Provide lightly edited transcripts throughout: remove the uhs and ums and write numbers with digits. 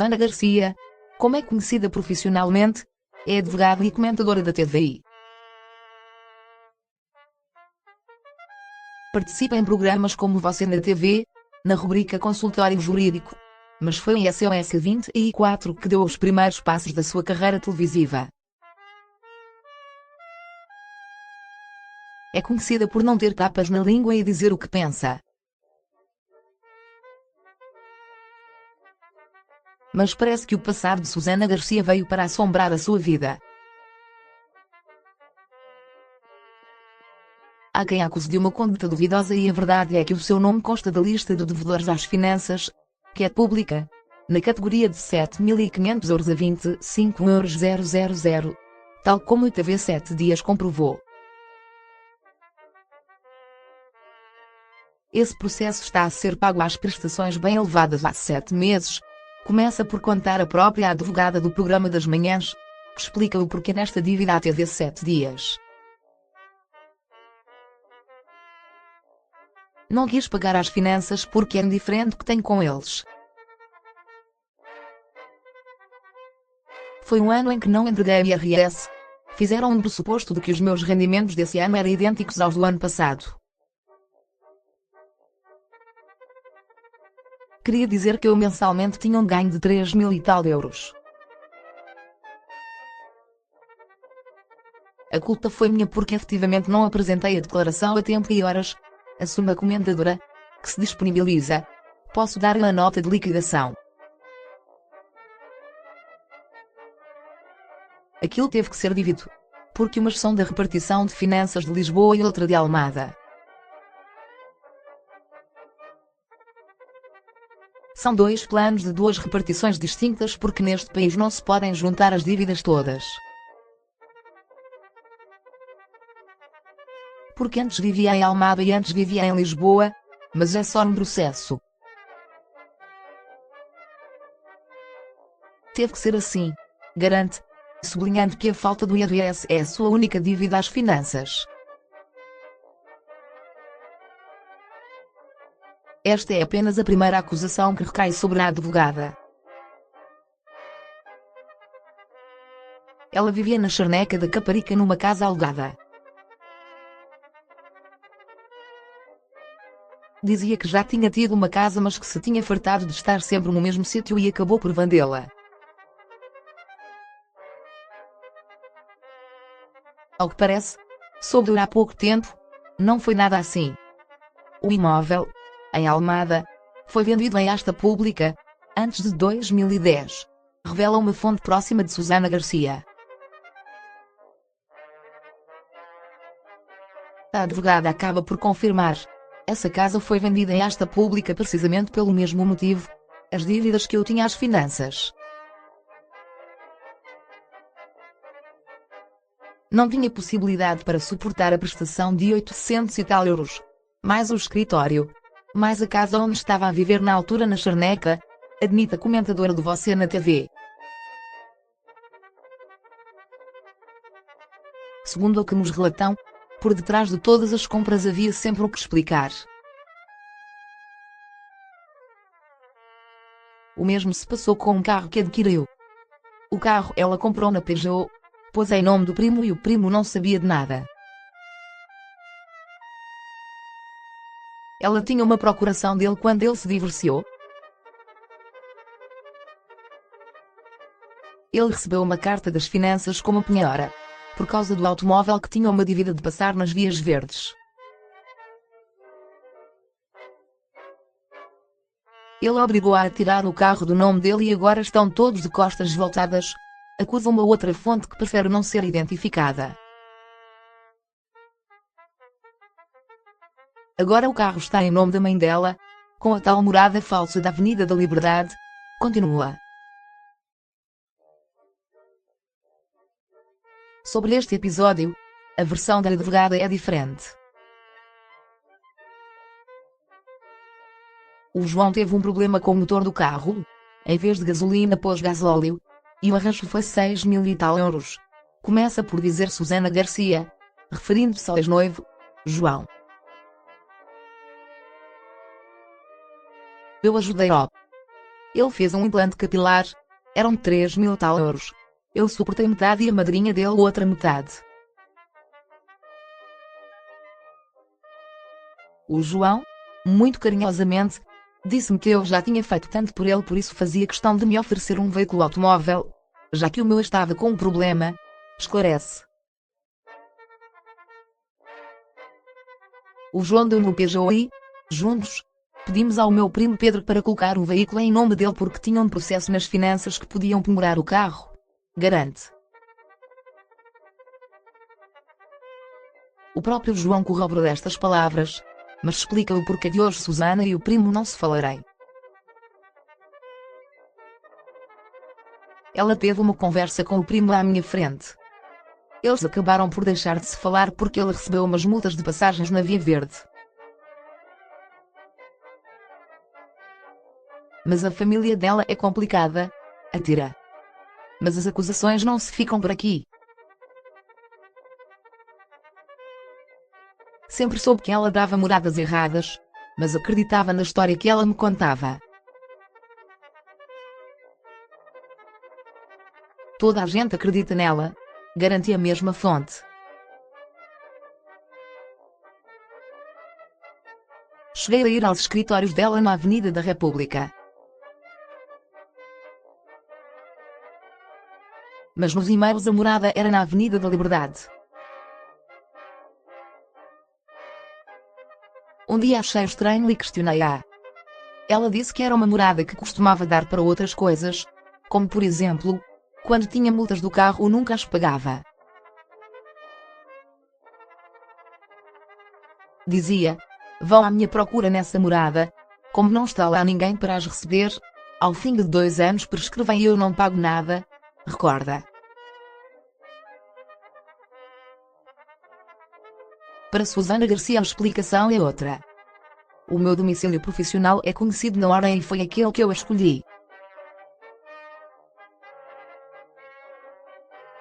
Susana Garcia, como é conhecida profissionalmente, é advogada e comentadora da TVI. Participa em programas como Você na TV, na rubrica Consultório Jurídico, mas foi em SOS 24 que deu os primeiros passos da sua carreira televisiva. É conhecida por não ter tapas na língua e dizer o que pensa. Mas parece que o passado de Susana Garcia veio para assombrar a sua vida. Há quem a acuse de uma conduta duvidosa e a verdade é que o seu nome consta da lista de devedores às finanças, que é pública, na categoria de 7.500 euros a 25,000, tal como o TV 7 Dias comprovou. Esse processo está a ser pago às prestações bem elevadas há 7 meses. Começa por contar a própria advogada do programa das manhãs, que explica o porquê nesta dívida à TV 7 Dias. Não quis pagar às finanças porque é indiferente que tem com eles. Foi um ano em que não entreguei a IRS. Fizeram um pressuposto de que os meus rendimentos desse ano eram idênticos aos do ano passado. Queria dizer que eu mensalmente tinha um ganho de 3.000 e tal euros. A culpa foi minha porque efetivamente não apresentei a declaração a tempo e horas, assume a comentadora, que se disponibiliza. Posso dar-lhe a nota de liquidação. Aquilo teve que ser dividido, porque umas são da repartição de finanças de Lisboa e outra de Almada. São dois planos de duas repartições distintas porque neste país não se podem juntar as dívidas todas. Porque antes vivia em Almada e antes vivia em Lisboa, mas é só no processo. Teve que ser assim, garante, sublinhando que a falta do IRS é a sua única dívida às finanças. Esta é apenas a primeira acusação que recai sobre a advogada. Ela vivia na Charneca da Caparica numa casa alugada. Dizia que já tinha tido uma casa mas que se tinha fartado de estar sempre no mesmo sítio e acabou por vendê-la. Ao que parece, soube há pouco tempo, não foi nada assim. O imóvel, em Almada, foi vendido em asta pública, antes de 2010, revela uma fonte próxima de Susana Garcia. A advogada acaba por confirmar. Essa casa foi vendida em asta pública precisamente pelo mesmo motivo, as dívidas que eu tinha às finanças. Não tinha possibilidade para suportar a prestação de 800 e tal euros, mais o escritório, mais a casa onde estava a viver na altura na Charneca, admite a comentadora do Você na TV. Segundo o que nos relatam, por detrás de todas as compras havia sempre o que explicar. O mesmo se passou com um carro que adquiriu. O carro ela comprou na Peugeot, pôs em nome do primo e o primo não sabia de nada. Ela tinha uma procuração dele quando ele se divorciou. Ele recebeu uma carta das finanças como penhora, por causa do automóvel que tinha uma dívida de passar nas vias verdes. Ele obrigou-a a tirar o carro do nome dele e agora estão todos de costas voltadas, acusa uma outra fonte que prefere não ser identificada. Agora o carro está em nome da mãe dela, com a tal morada falsa da Avenida da Liberdade, continua. Sobre este episódio, a versão da advogada é diferente. O João teve um problema com o motor do carro. Em vez de gasolina pôs gasóleo, e o arranjo foi 6.000 e tal euros. Começa por dizer Susana Garcia, referindo-se ao ex-noivo, João. Eu ajudei-o. Ele fez um implante capilar. Eram 3.000 euros. Eu suportei metade e a madrinha dele outra metade. O João, muito carinhosamente, disse-me que eu já tinha feito tanto por ele, por isso fazia questão de me oferecer um veículo automóvel, já que o meu estava com um problema. Esclarece. O João deu-me o Peugeot e, juntos, pedimos ao meu primo Pedro para colocar o veículo em nome dele porque tinha um processo nas finanças que podiam penhorar o carro. Garante. O próprio João corroborou destas palavras, mas explica o porquê de hoje Susana e o primo não se falarem. Ela teve uma conversa com o primo à minha frente. Eles acabaram por deixar de se falar porque ele recebeu umas multas de passagens na Via Verde. Mas a família dela é complicada, atira. Mas as acusações não se ficam por aqui. Sempre soube que ela dava moradas erradas, mas acreditava na história que ela me contava. Toda a gente acredita nela, garantia a mesma fonte. Cheguei a ir aos escritórios dela na Avenida da República. Mas nos e-mails a morada era na Avenida da Liberdade. Um dia achei estranho e questionei-a. Ela disse que era uma morada que costumava dar para outras coisas, como por exemplo, quando tinha multas do carro nunca as pagava. Dizia, vão à minha procura nessa morada, como não está lá ninguém para as receber, ao fim de 2 anos prescrevem e eu não pago nada, recorda. Para Susana Garcia a explicação é outra. O meu domicílio profissional é conhecido na hora e foi aquele que eu escolhi.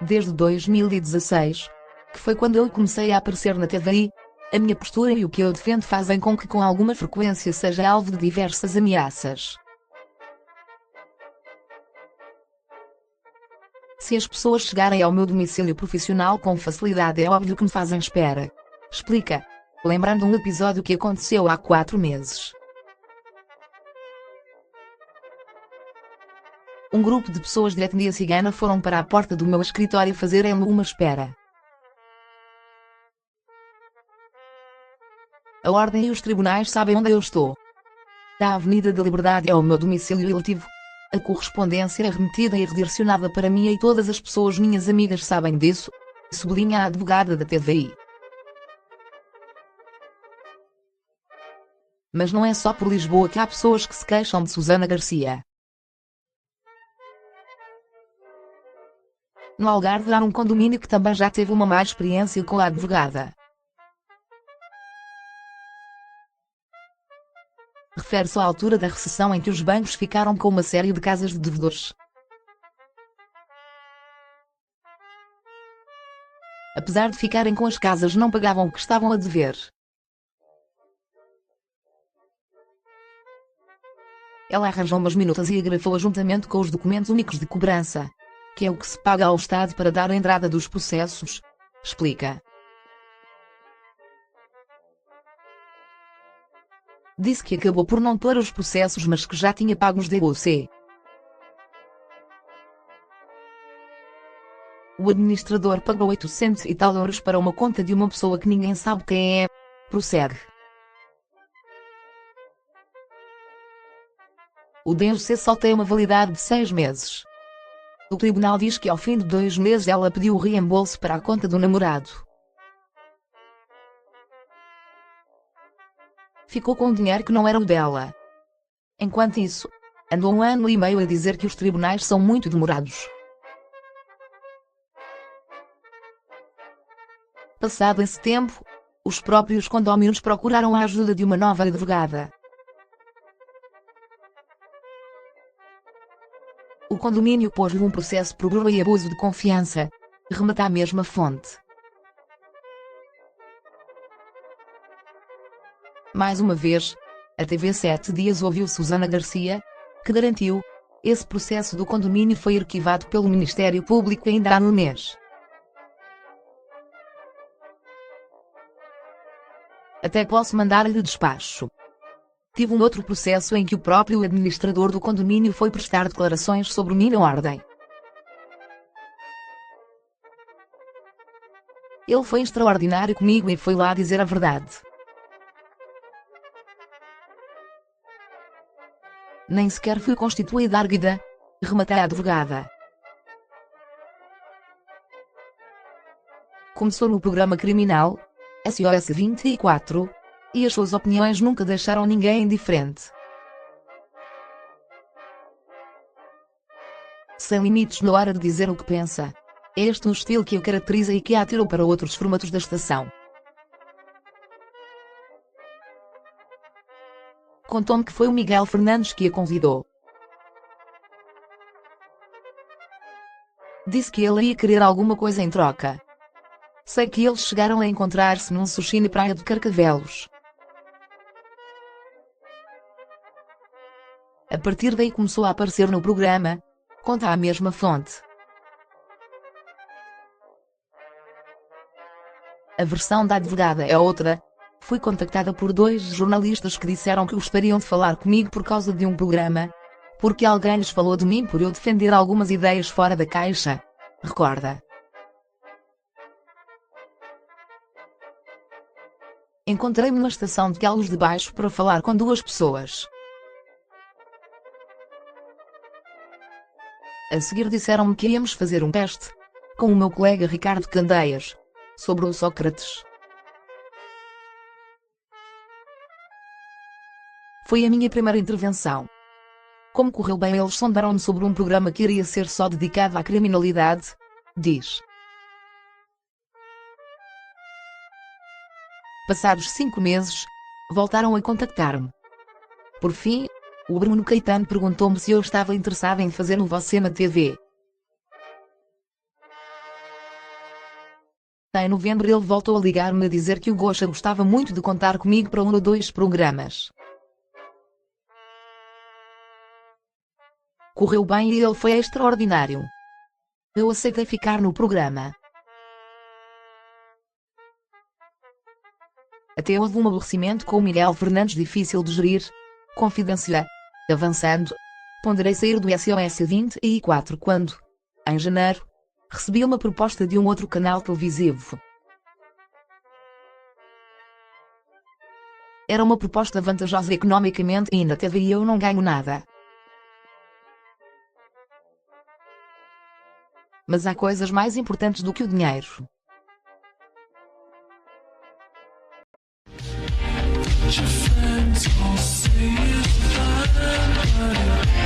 Desde 2016, que foi quando eu comecei a aparecer na TVI, a minha postura e o que eu defendo fazem com que com alguma frequência seja alvo de diversas ameaças. Se as pessoas chegarem ao meu domicílio profissional com facilidade é óbvio que me fazem espera. Explica, lembrando um episódio que aconteceu há 4 meses. Um grupo de pessoas de etnia cigana foram para a porta do meu escritório fazerem-me uma espera. A ordem e os tribunais sabem onde eu estou. A Avenida da Liberdade é o meu domicílio eletivo. A correspondência é remetida e redirecionada para mim e todas as pessoas minhas amigas sabem disso, sublinha a advogada da TVI. Mas não é só por Lisboa que há pessoas que se queixam de Susana Garcia. No Algarve há um condomínio que também já teve uma má experiência com a advogada. Refere-se à altura da recessão em que os bancos ficaram com uma série de casas de devedores. Apesar de ficarem com as casas, não pagavam o que estavam a dever. Ela arranjou umas minutas e agrafou juntamente com os documentos únicos de cobrança, que é o que se paga ao Estado para dar a entrada dos processos, explica. Disse que acabou por não pôr os processos, mas que já tinha pago os DOC. O administrador pagou 800 e tal euros para uma conta de uma pessoa que ninguém sabe quem é. Prossegue. O DOC só tem uma validade de 6 meses. O tribunal diz que ao fim de 2 meses ela pediu o reembolso para a conta do namorado. Ficou com dinheiro que não era o dela. Enquanto isso, andou 1 ano e meio a dizer que os tribunais são muito demorados. Passado esse tempo, os próprios condóminos procuraram a ajuda de uma nova advogada. O condomínio pôs-lhe um processo por burla e abuso de confiança, remata a mesma fonte. Mais uma vez, a TV 7 Dias ouviu Susana Garcia, que garantiu. Esse processo do condomínio foi arquivado pelo Ministério Público ainda há um mês. Até posso mandar-lhe despacho. Tive um outro processo em que o próprio administrador do condomínio foi prestar declarações sobre minha ordem. Ele foi extraordinário comigo e foi lá dizer a verdade. Nem sequer fui constituída arguida, rematei a advogada. Começou no programa criminal, SOS 24, e as suas opiniões nunca deixaram ninguém indiferente. Sem limites na hora de dizer o que pensa. É este o estilo que o caracteriza e que a atirou para outros formatos da estação. Contou-me que foi o Miguel Fernandes que a convidou. Disse que ele ia querer alguma coisa em troca. Sei que eles chegaram a encontrar-se num sushi na praia de Carcavelos. A partir daí começou a aparecer no programa, conta a mesma fonte. A versão da advogada é outra. Fui contactada por 2 jornalistas que disseram que gostariam de falar comigo por causa de um programa, porque alguém lhes falou de mim por eu defender algumas ideias fora da caixa. Recorda? Encontrei-me numa estação de Calos de Baixo para falar com 2 pessoas. A seguir disseram-me que íamos fazer um teste, com o meu colega Ricardo Candeias, sobre o Sócrates. Foi a minha primeira intervenção. Como correu bem, eles sondaram-me sobre um programa que iria ser só dedicado à criminalidade, diz. Passados 5 meses, voltaram a contactar-me. Por fim, o Bruno Caetano perguntou-me se eu estava interessado em fazer no Você na TV. Em novembro ele voltou a ligar-me a dizer que o Gocha gostava muito de contar comigo para 1 ou 2 programas. Correu bem e ele foi extraordinário. Eu aceitei ficar no programa. Até houve um aborrecimento com o Miguel Fernandes difícil de gerir. Confidência. Avançando. Ponderei sair do SOS 24 quando, em janeiro, recebi uma proposta de um outro canal televisivo. Era uma proposta vantajosa economicamente e na TV eu não ganho nada. Mas há coisas mais importantes do que o dinheiro. Your friends all say you're fine, but